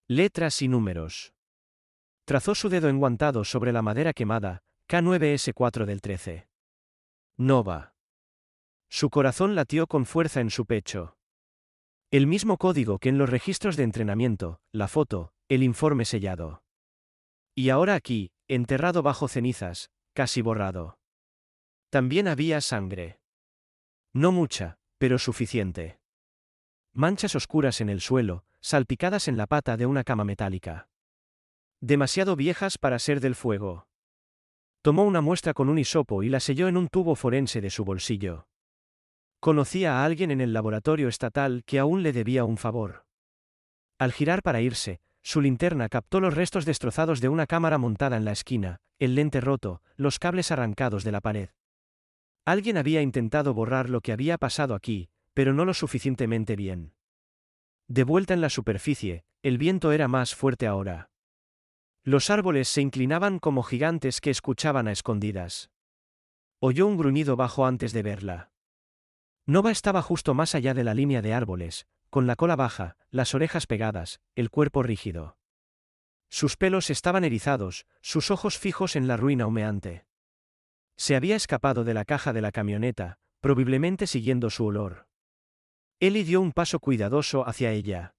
Letras y números. Trazó su dedo enguantado sobre la madera quemada, K9S4 del 13. Nova. Su corazón latió con fuerza en su pecho. El mismo código que en los registros de entrenamiento, la foto, el informe sellado. Y ahora aquí, enterrado bajo cenizas, casi borrado. También había sangre. No mucha, pero suficiente. Manchas oscuras en el suelo, salpicadas en la pata de una cama metálica. Demasiado viejas para ser del fuego. Tomó una muestra con un hisopo y la selló en un tubo forense de su bolsillo. Conocía a alguien en el laboratorio estatal que aún le debía un favor. Al girar para irse, su linterna captó los restos destrozados de una cámara montada en la esquina, el lente roto, los cables arrancados de la pared. Alguien había intentado borrar lo que había pasado aquí, pero no lo suficientemente bien. De vuelta en la superficie, el viento era más fuerte ahora. Los árboles se inclinaban como gigantes que escuchaban a escondidas. Oyó un gruñido bajo antes de verla. Nova estaba justo más allá de la línea de árboles, con la cola baja, las orejas pegadas, el cuerpo rígido. Sus pelos estaban erizados, sus ojos fijos en la ruina humeante. Se había escapado de la caja de la camioneta, probablemente siguiendo su olor. Ellie dio un paso cuidadoso hacia ella.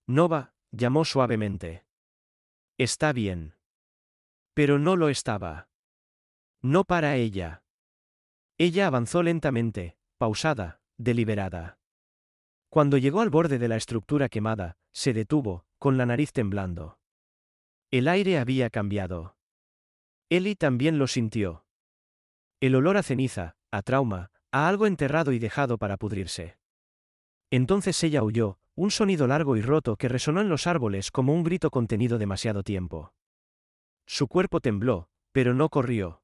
Nova, llamó suavemente. Está bien. Pero no lo estaba. No para ella. Ella avanzó lentamente, pausada, deliberada. Cuando llegó al borde de la estructura quemada, se detuvo, con la nariz temblando. El aire había cambiado. Ellie también lo sintió. El olor a ceniza, a trauma, a algo enterrado y dejado para pudrirse. Entonces ella oyó, un sonido largo y roto que resonó en los árboles como un grito contenido demasiado tiempo. Su cuerpo tembló, pero no corrió.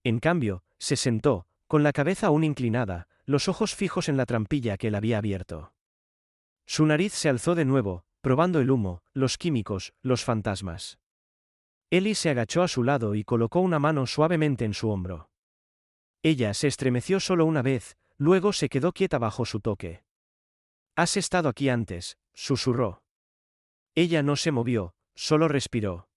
En cambio, se sentó, con la cabeza aún inclinada, los ojos fijos en la trampilla que él había abierto. Su nariz se alzó de nuevo, probando el humo, los químicos, los fantasmas. Ellie se agachó a su lado y colocó una mano suavemente en su hombro. Ella se estremeció solo una vez, luego se quedó quieta bajo su toque. «Has estado aquí antes», susurró. Ella no se movió, solo respiró.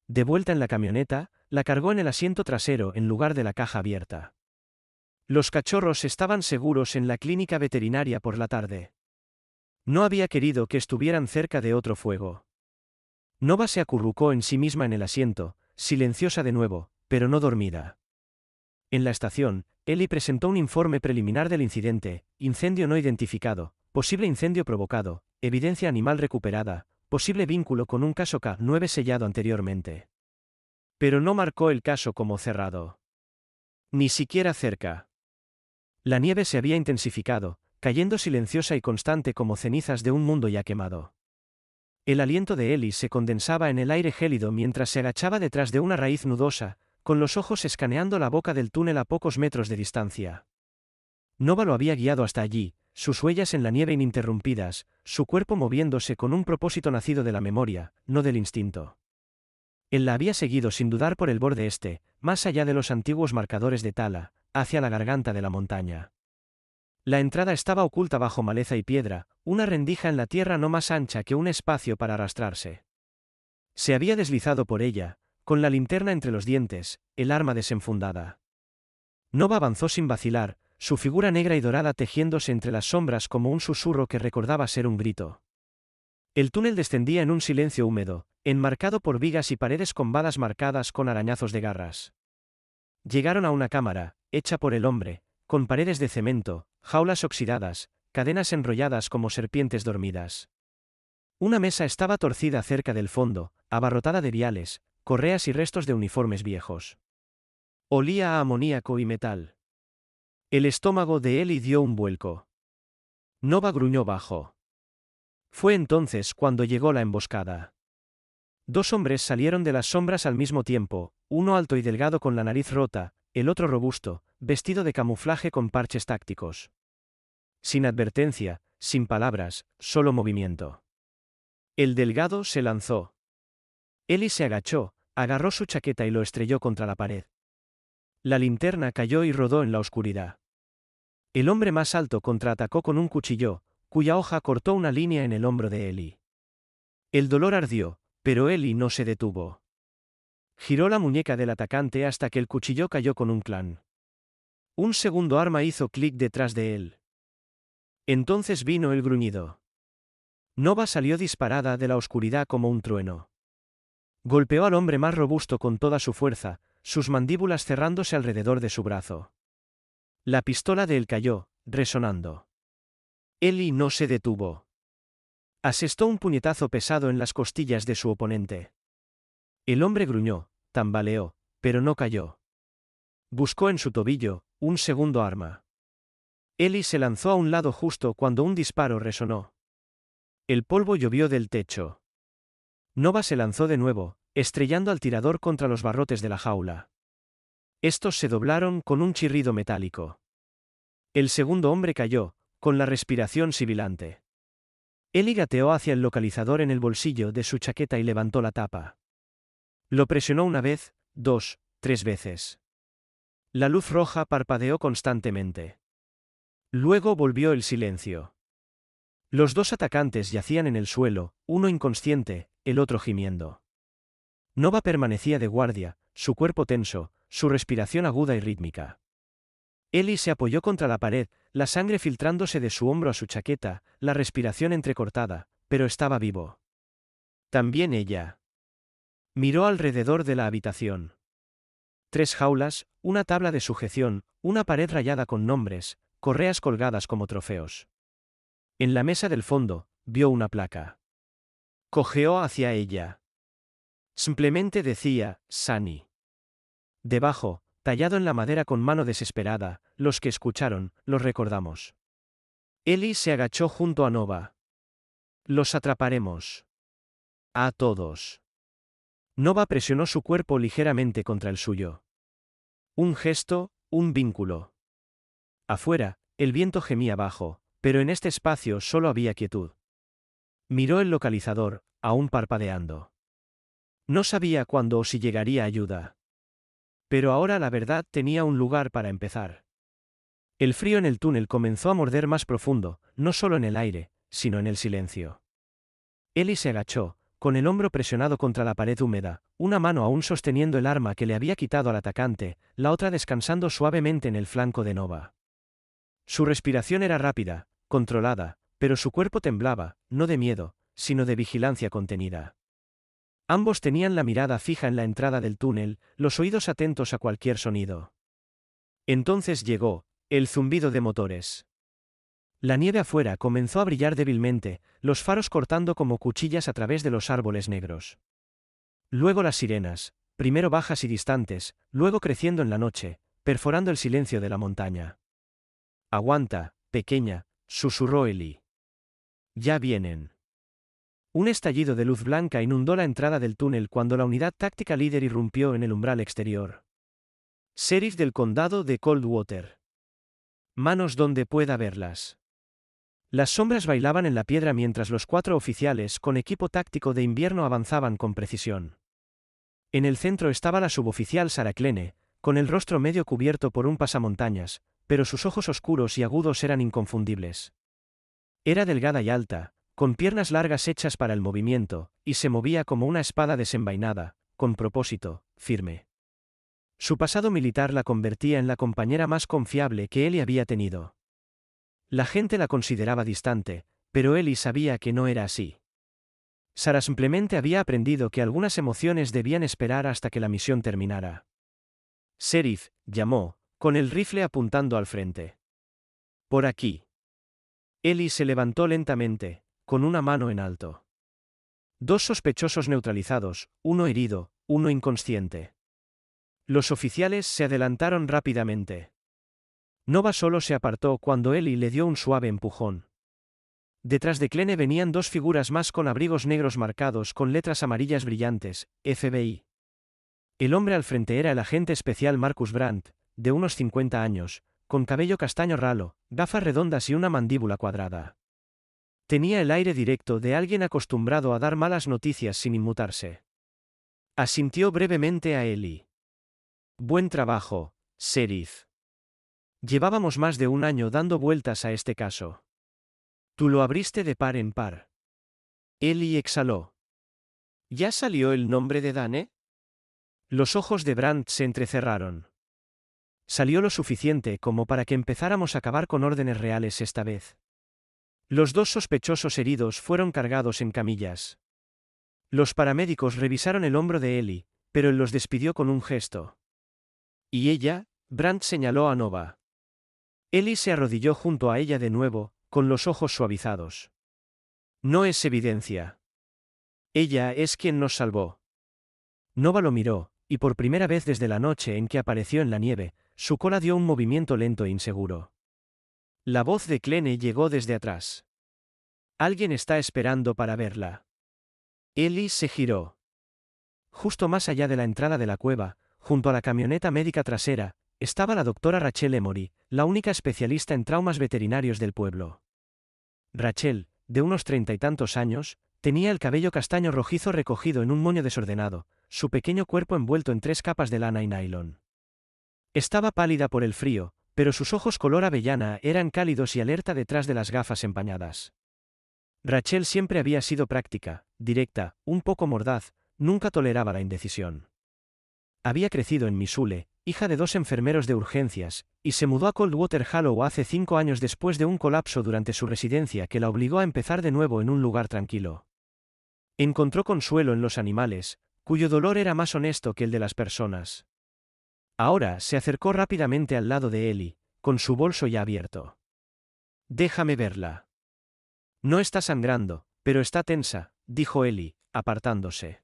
De vuelta en la camioneta, la cargó en el asiento trasero en lugar de la caja abierta. Los cachorros estaban seguros en la clínica veterinaria por la tarde. No había querido que estuvieran cerca de otro fuego. Nova se acurrucó en sí misma en el asiento, silenciosa de nuevo, pero no dormida. En la estación, Ellie presentó un informe preliminar del incidente: incendio no identificado, posible incendio provocado, evidencia animal recuperada, posible vínculo con un caso K9 sellado anteriormente. Pero no marcó el caso como cerrado. Ni siquiera cerca. La nieve se había intensificado, cayendo silenciosa y constante como cenizas de un mundo ya quemado. El aliento de Ellie se condensaba en el aire gélido mientras se agachaba detrás de una raíz nudosa, con los ojos escaneando la boca del túnel a pocos metros de distancia. Nova lo había guiado hasta allí, sus huellas en la nieve ininterrumpidas, su cuerpo moviéndose con un propósito nacido de la memoria, no del instinto. Él la había seguido sin dudar por el borde este, más allá de los antiguos marcadores de tala, hacia la garganta de la montaña. La entrada estaba oculta bajo maleza y piedra, una rendija en la tierra no más ancha que un espacio para arrastrarse. Se había deslizado por ella, con la linterna entre los dientes, el arma desenfundada. Nova avanzó sin vacilar, su figura negra y dorada tejiéndose entre las sombras como un susurro que recordaba ser un grito. El túnel descendía en un silencio húmedo, enmarcado por vigas y paredes con balas marcadas con arañazos de garras. Llegaron a una cámara, hecha por el hombre, con paredes de cemento, jaulas oxidadas, cadenas enrolladas como serpientes dormidas. Una mesa estaba torcida cerca del fondo, abarrotada de viales, correas y restos de uniformes viejos. Olía a amoníaco y metal. El estómago de Ellie dio un vuelco. Nova gruñó bajo. Fue entonces cuando llegó la emboscada. Dos hombres salieron de las sombras al mismo tiempo, uno alto y delgado con la nariz rota, el otro robusto, vestido de camuflaje con parches tácticos. Sin advertencia, sin palabras, solo movimiento. El delgado se lanzó. Ellie se agachó, agarró su chaqueta y lo estrelló contra la pared. La linterna cayó y rodó en la oscuridad. El hombre más alto contraatacó con un cuchillo, cuya hoja cortó una línea en el hombro de Ellie. El dolor ardió, pero Eli no se detuvo. Giró la muñeca del atacante hasta que el cuchillo cayó con un clan. Un segundo arma hizo clic detrás de él. Entonces vino el gruñido. Nova salió disparada de la oscuridad como un trueno. Golpeó al hombre más robusto con toda su fuerza, sus mandíbulas cerrándose alrededor de su brazo. La pistola de él cayó, resonando. Eli no se detuvo. Asestó un puñetazo pesado en las costillas de su oponente. El hombre gruñó, tambaleó, pero no cayó. Buscó en su tobillo un segundo arma. Eli se lanzó a un lado justo cuando un disparo resonó. El polvo llovió del techo. Nova se lanzó de nuevo, estrellando al tirador contra los barrotes de la jaula. Estos se doblaron con un chirrido metálico. El segundo hombre cayó, con la respiración sibilante. Eli gateó hacia el localizador en el bolsillo de su chaqueta y levantó la tapa. Lo presionó una vez, 2, 3 veces. La luz roja parpadeó constantemente. Luego volvió el silencio. Los dos atacantes yacían en el suelo, uno inconsciente, el otro gimiendo. Nova permanecía de guardia, su cuerpo tenso, su respiración aguda y rítmica. Eli se apoyó contra la pared, la sangre filtrándose de su hombro a su chaqueta, la respiración entrecortada, pero estaba vivo. También ella. Miró alrededor de la habitación. 3 jaulas, una tabla de sujeción, una pared rayada con nombres, correas colgadas como trofeos. En la mesa del fondo, vio una placa. Cojeó hacia ella. Simplemente decía, Sunny. Debajo, tallado en la madera con mano desesperada, los que escucharon, los recordamos. Eli se agachó junto a Nova. Los atraparemos. A todos. Nova presionó su cuerpo ligeramente contra el suyo. Un gesto, un vínculo. Afuera, el viento gemía bajo, pero en este espacio solo había quietud. Miró el localizador, aún parpadeando. No sabía cuándo o si llegaría ayuda. Pero ahora la verdad tenía un lugar para empezar. El frío en el túnel comenzó a morder más profundo, no solo en el aire, sino en el silencio. Eli se agachó, con el hombro presionado contra la pared húmeda, una mano aún sosteniendo el arma que le había quitado al atacante, la otra descansando suavemente en el flanco de Nova. Su respiración era rápida, controlada, pero su cuerpo temblaba, no de miedo, sino de vigilancia contenida. Ambos tenían la mirada fija en la entrada del túnel, los oídos atentos a cualquier sonido. Entonces llegó el zumbido de motores. La nieve afuera comenzó a brillar débilmente, los faros cortando como cuchillas a través de los árboles negros. Luego las sirenas, primero bajas y distantes, luego creciendo en la noche, perforando el silencio de la montaña. Aguanta, pequeña, susurró Eli. Ya vienen. Un estallido de luz blanca inundó la entrada del túnel cuando la unidad táctica líder irrumpió en el umbral exterior. Sheriff del condado de Coldwater. Manos donde pueda verlas. Las sombras bailaban en la piedra mientras los 4 oficiales con equipo táctico de invierno avanzaban con precisión. En el centro estaba la suboficial Sarah Klene, con el rostro medio cubierto por un pasamontañas, pero sus ojos oscuros y agudos eran inconfundibles. Era delgada y alta, con piernas largas hechas para el movimiento, y se movía como una espada desenvainada, con propósito, firme. Su pasado militar la convertía en la compañera más confiable que Eli había tenido. La gente la consideraba distante, pero Eli sabía que no era así. Sarah simplemente había aprendido que algunas emociones debían esperar hasta que la misión terminara. Sheriff, llamó, con el rifle apuntando al frente. Por aquí. Eli se levantó lentamente, con una mano en alto. 2 sospechosos neutralizados, uno herido, uno inconsciente. Los oficiales se adelantaron rápidamente. Nova solo se apartó cuando Eli le dio un suave empujón. Detrás de Klene venían 2 figuras más con abrigos negros marcados con letras amarillas brillantes, FBI. El hombre al frente era el agente especial Marcus Brandt, de unos 50 años, con cabello castaño ralo, gafas redondas y una mandíbula cuadrada. Tenía el aire directo de alguien acostumbrado a dar malas noticias sin inmutarse. Asintió brevemente a Eli. Buen trabajo, Sheriff. Llevábamos más de un año dando vueltas a este caso. Tú lo abriste de par en par. Eli exhaló. ¿Ya salió el nombre de Dane? Los ojos de Brandt se entrecerraron. Salió lo suficiente como para que empezáramos a acabar con órdenes reales esta vez. Los dos sospechosos heridos fueron cargados en camillas. Los paramédicos revisaron el hombro de Ellie, pero él los despidió con un gesto. ¿Y ella? Brandt señaló a Nova. Ellie se arrodilló junto a ella de nuevo, con los ojos suavizados. No es evidencia. Ella es quien nos salvó. Nova lo miró, y por primera vez desde la noche en que apareció en la nieve, su cola dio un movimiento lento e inseguro. La voz de Clene llegó desde atrás. Alguien está esperando para verla. Ellie se giró. Justo más allá de la entrada de la cueva, junto a la camioneta médica trasera, estaba la doctora Rachel Emory, la única especialista en traumas veterinarios del pueblo. Rachel, de unos 30 y tantos años, tenía el cabello castaño rojizo recogido en un moño desordenado, su pequeño cuerpo envuelto en 3 capas de lana y nylon. Estaba pálida por el frío, pero sus ojos color avellana eran cálidos y alerta detrás de las gafas empañadas. Rachel siempre había sido práctica, directa, un poco mordaz, nunca toleraba la indecisión. Había crecido en Missoula, hija de 2 enfermeros de urgencias, y se mudó a Coldwater Hollow hace 5 años después de un colapso durante su residencia que la obligó a empezar de nuevo en un lugar tranquilo. Encontró consuelo en los animales, cuyo dolor era más honesto que el de las personas. Ahora se acercó rápidamente al lado de Ellie, con su bolso ya abierto. «Déjame verla». «No está sangrando, pero está tensa», dijo Ellie, apartándose.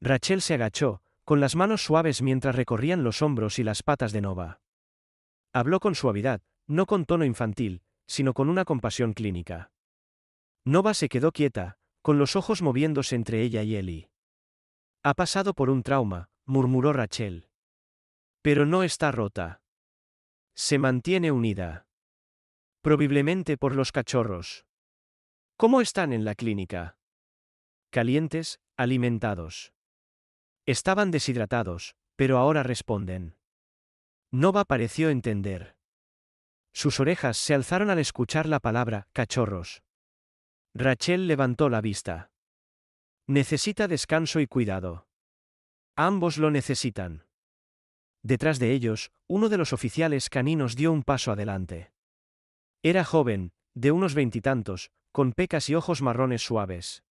Rachel se agachó, con las manos suaves mientras recorrían los hombros y las patas de Nova. Habló con suavidad, no con tono infantil, sino con una compasión clínica. Nova se quedó quieta, con los ojos moviéndose entre ella y Ellie. «Ha pasado por un trauma», murmuró Rachel. «Pero no está rota. Se mantiene unida. Probablemente por los cachorros». «¿Cómo están en la clínica?» «Calientes, alimentados. Estaban deshidratados, pero ahora responden». Nova pareció entender. Sus orejas se alzaron al escuchar la palabra cachorros. Rachel levantó la vista. «Necesita descanso y cuidado. Ambos lo necesitan». Detrás de ellos, uno de los oficiales caninos dio un paso adelante. Era joven, de unos 20 y tantos, con pecas y ojos marrones suaves.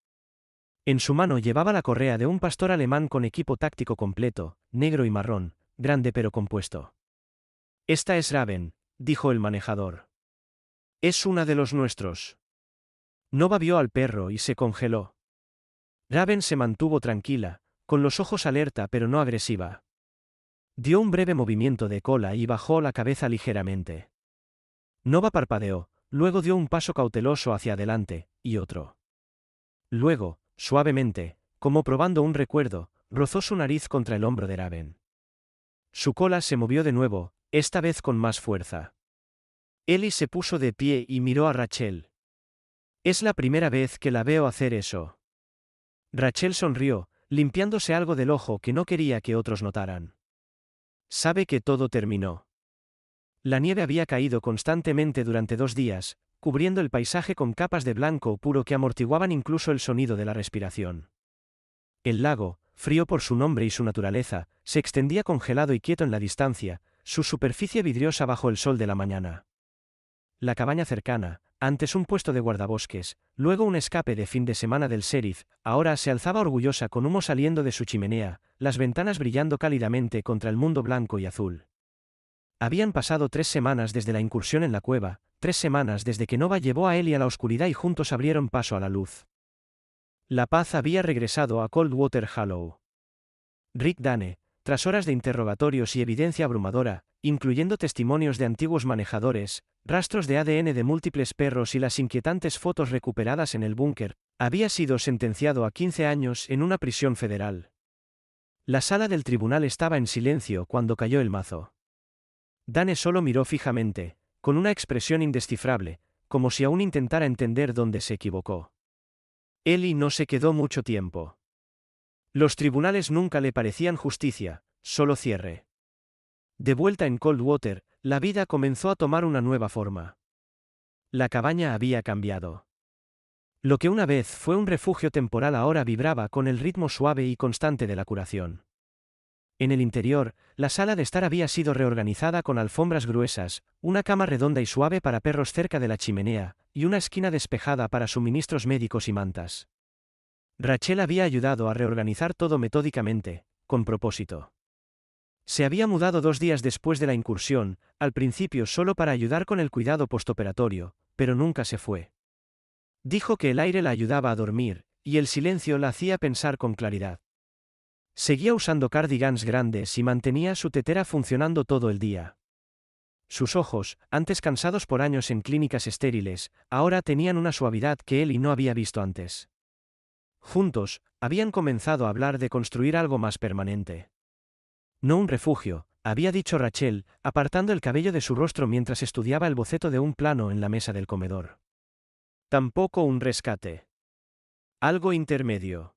En su mano llevaba la correa de un pastor alemán con equipo táctico completo, negro y marrón, grande pero compuesto. «Esta es Raven», dijo el manejador. «Es una de los nuestros». Nova vio al perro y se congeló. Raven se mantuvo tranquila, con los ojos alerta pero no agresiva. Dio un breve movimiento de cola y bajó la cabeza ligeramente. Nova parpadeó, luego dio un paso cauteloso hacia adelante, y otro. Luego, suavemente, como probando un recuerdo, rozó su nariz contra el hombro de Raven. Su cola se movió de nuevo, esta vez con más fuerza. Ellie se puso de pie y miró a Rachel. «Es la primera vez que la veo hacer eso». Rachel sonrió, limpiándose algo del ojo que no quería que otros notaran. «Sabe que todo terminó». La nieve había caído constantemente durante 2 días, cubriendo el paisaje con capas de blanco puro que amortiguaban incluso el sonido de la respiración. El lago, frío por su nombre y su naturaleza, se extendía congelado y quieto en la distancia, su superficie vidriosa bajo el sol de la mañana. La cabaña cercana, antes un puesto de guardabosques, luego un escape de fin de semana del sheriff, ahora se alzaba orgullosa con humo saliendo de su chimenea, las ventanas brillando cálidamente contra el mundo blanco y azul. Habían pasado 3 semanas desde la incursión en la cueva, 3 semanas desde que Nova llevó a Ellie a la oscuridad y juntos abrieron paso a la luz. La paz había regresado a Coldwater Hollow. Rick Dane, tras horas de interrogatorios y evidencia abrumadora, incluyendo testimonios de antiguos manejadores, rastros de ADN de múltiples perros y las inquietantes fotos recuperadas en el búnker, había sido sentenciado a 15 años en una prisión federal. La sala del tribunal estaba en silencio cuando cayó el mazo. Dane solo miró fijamente, con una expresión indescifrable, como si aún intentara entender dónde se equivocó. Ellie no se quedó mucho tiempo. Los tribunales nunca le parecían justicia, solo cierre. De vuelta en Coldwater, la vida comenzó a tomar una nueva forma. La cabaña había cambiado. Lo que una vez fue un refugio temporal ahora vibraba con el ritmo suave y constante de la curación. En el interior, la sala de estar había sido reorganizada con alfombras gruesas, una cama redonda y suave para perros cerca de la chimenea, y una esquina despejada para suministros médicos y mantas. Rachel había ayudado a reorganizar todo metódicamente, con propósito. Se había mudado 2 días después de la incursión, al principio solo para ayudar con el cuidado postoperatorio, pero nunca se fue. Dijo que el aire la ayudaba a dormir, y el silencio la hacía pensar con claridad. Seguía usando cardigans grandes y mantenía su tetera funcionando todo el día. Sus ojos, antes cansados por años en clínicas estériles, ahora tenían una suavidad que Ellie no había visto antes. Juntos, habían comenzado a hablar de construir algo más permanente. No un refugio, había dicho Rachel, apartando el cabello de su rostro mientras estudiaba el boceto de un plano en la mesa del comedor. Tampoco un rescate. Algo intermedio.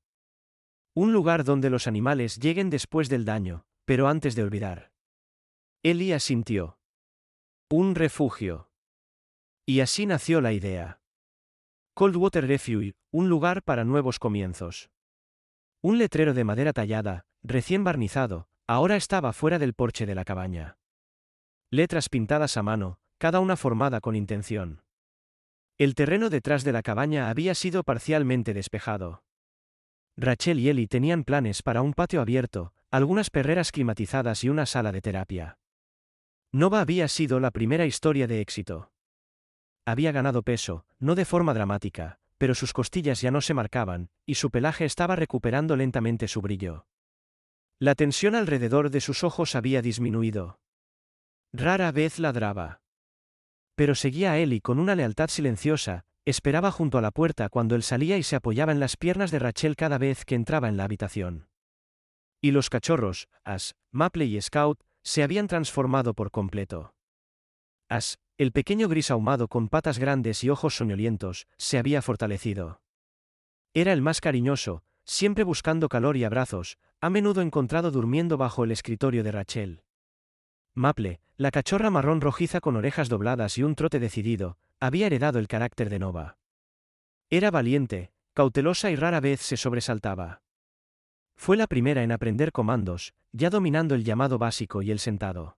Un lugar donde los animales lleguen después del daño, pero antes de olvidar. Ellie asintió. Un refugio. Y así nació la idea. Coldwater Refuge, un lugar para nuevos comienzos. Un letrero de madera tallada, recién barnizado, ahora estaba fuera del porche de la cabaña. Letras pintadas a mano, cada una formada con intención. El terreno detrás de la cabaña había sido parcialmente despejado. Rachel y Ellie tenían planes para un patio abierto, algunas perreras climatizadas y una sala de terapia. Nova había sido la primera historia de éxito. Había ganado peso, no de forma dramática, pero sus costillas ya no se marcaban, y su pelaje estaba recuperando lentamente su brillo. La tensión alrededor de sus ojos había disminuido. Rara vez ladraba. Pero seguía a Ellie con una lealtad silenciosa, esperaba junto a la puerta cuando él salía y se apoyaba en las piernas de Rachel cada vez que entraba en la habitación. Y los cachorros, Ash, Maple y Scout, se habían transformado por completo. Ash, el pequeño gris ahumado con patas grandes y ojos soñolientos, se había fortalecido. Era el más cariñoso, siempre buscando calor y abrazos, a menudo encontrado durmiendo bajo el escritorio de Rachel. Maple, la cachorra marrón rojiza con orejas dobladas y un trote decidido, había heredado el carácter de Nova. Era valiente, cautelosa y rara vez se sobresaltaba. Fue la primera en aprender comandos, ya dominando el llamado básico y el sentado.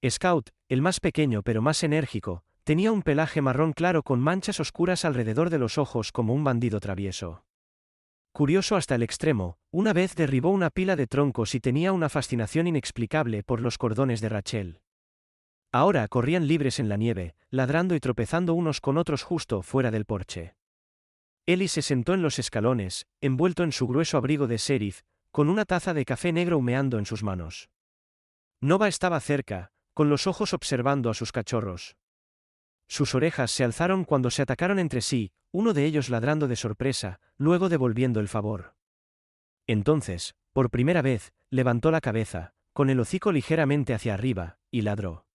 Scout, el más pequeño pero más enérgico, tenía un pelaje marrón claro con manchas oscuras alrededor de los ojos como un bandido travieso. Curioso hasta el extremo, una vez derribó una pila de troncos y tenía una fascinación inexplicable por los cordones de Rachel. Ahora corrían libres en la nieve, ladrando y tropezando unos con otros justo fuera del porche. Ellie se sentó en los escalones, envuelto en su grueso abrigo de sheriff, con una taza de café negro humeando en sus manos. Nova estaba cerca, con los ojos observando a sus cachorros. Sus orejas se alzaron cuando se atacaron entre sí, uno de ellos ladrando de sorpresa, luego devolviendo el favor. Entonces, por primera vez, levantó la cabeza, con el hocico ligeramente hacia arriba, y ladró.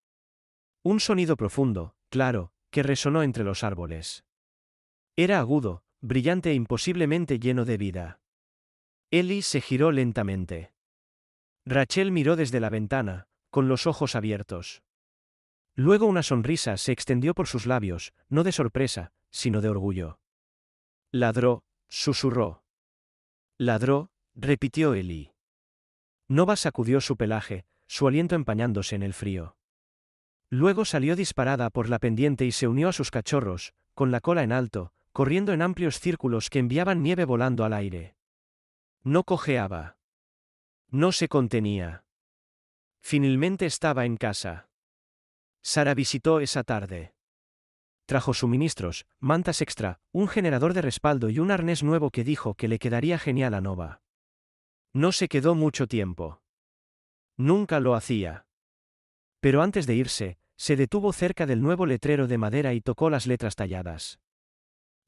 Un sonido profundo, claro, que resonó entre los árboles. Era agudo, brillante e imposiblemente lleno de vida. Ellie se giró lentamente. Rachel miró desde la ventana, con los ojos abiertos. Luego una sonrisa se extendió por sus labios, no de sorpresa, sino de orgullo. Ladró, susurró. Ladró, repitió Ellie. Nova sacudió su pelaje, su aliento empañándose en el frío. Luego salió disparada por la pendiente y se unió a sus cachorros, con la cola en alto, corriendo en amplios círculos que enviaban nieve volando al aire. No cojeaba. No se contenía. Finalmente estaba en casa. Sara visitó esa tarde. Trajo suministros, mantas extra, un generador de respaldo y un arnés nuevo que dijo que le quedaría genial a Nova. No se quedó mucho tiempo. Nunca lo hacía. Pero antes de irse, se detuvo cerca del nuevo letrero de madera y tocó las letras talladas.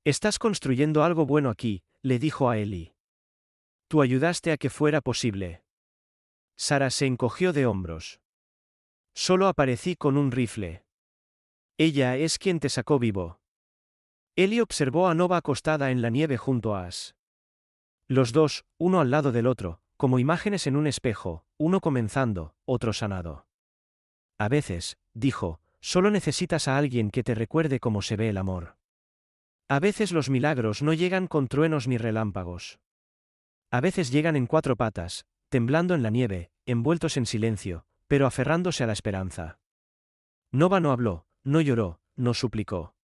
«Estás construyendo algo bueno aquí», le dijo a Ellie. «Tú ayudaste a que fuera posible». Sara se encogió de hombros. «Solo aparecí con un rifle. Ella es quien te sacó vivo». Ellie observó a Nova acostada en la nieve junto a Ash. Los dos, uno al lado del otro, como imágenes en un espejo, uno comenzando, otro sanado. A veces, dijo, solo necesitas a alguien que te recuerde cómo se ve el amor. A veces los milagros no llegan con truenos ni relámpagos. A veces llegan en cuatro patas, temblando en la nieve, envueltos en silencio, pero aferrándose a la esperanza. Nova no habló, no lloró, no suplicó.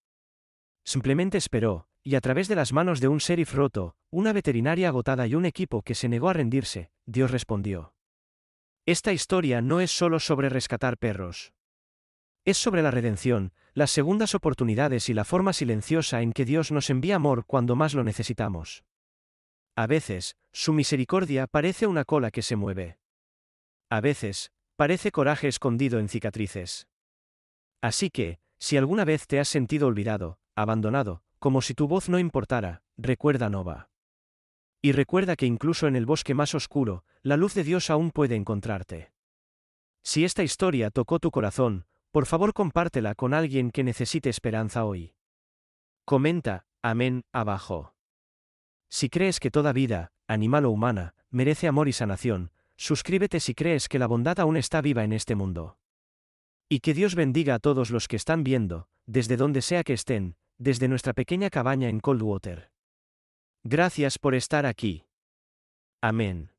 Simplemente esperó, y a través de las manos de un sheriff roto, una veterinaria agotada y un equipo que se negó a rendirse, Dios respondió. Esta historia no es solo sobre rescatar perros. Es sobre la redención, las segundas oportunidades y la forma silenciosa en que Dios nos envía amor cuando más lo necesitamos. A veces, su misericordia parece una cola que se mueve. A veces, parece coraje escondido en cicatrices. Así que, si alguna vez te has sentido olvidado, abandonado, como si tu voz no importara, recuerda Nova. Y recuerda que incluso en el bosque más oscuro, la luz de Dios aún puede encontrarte. Si esta historia tocó tu corazón, por favor compártela con alguien que necesite esperanza hoy. Comenta, amén, abajo. Si crees que toda vida, animal o humana, merece amor y sanación, suscríbete si crees que la bondad aún está viva en este mundo. Y que Dios bendiga a todos los que están viendo, desde donde sea que estén, desde nuestra pequeña cabaña en Coldwater. Gracias por estar aquí. Amén.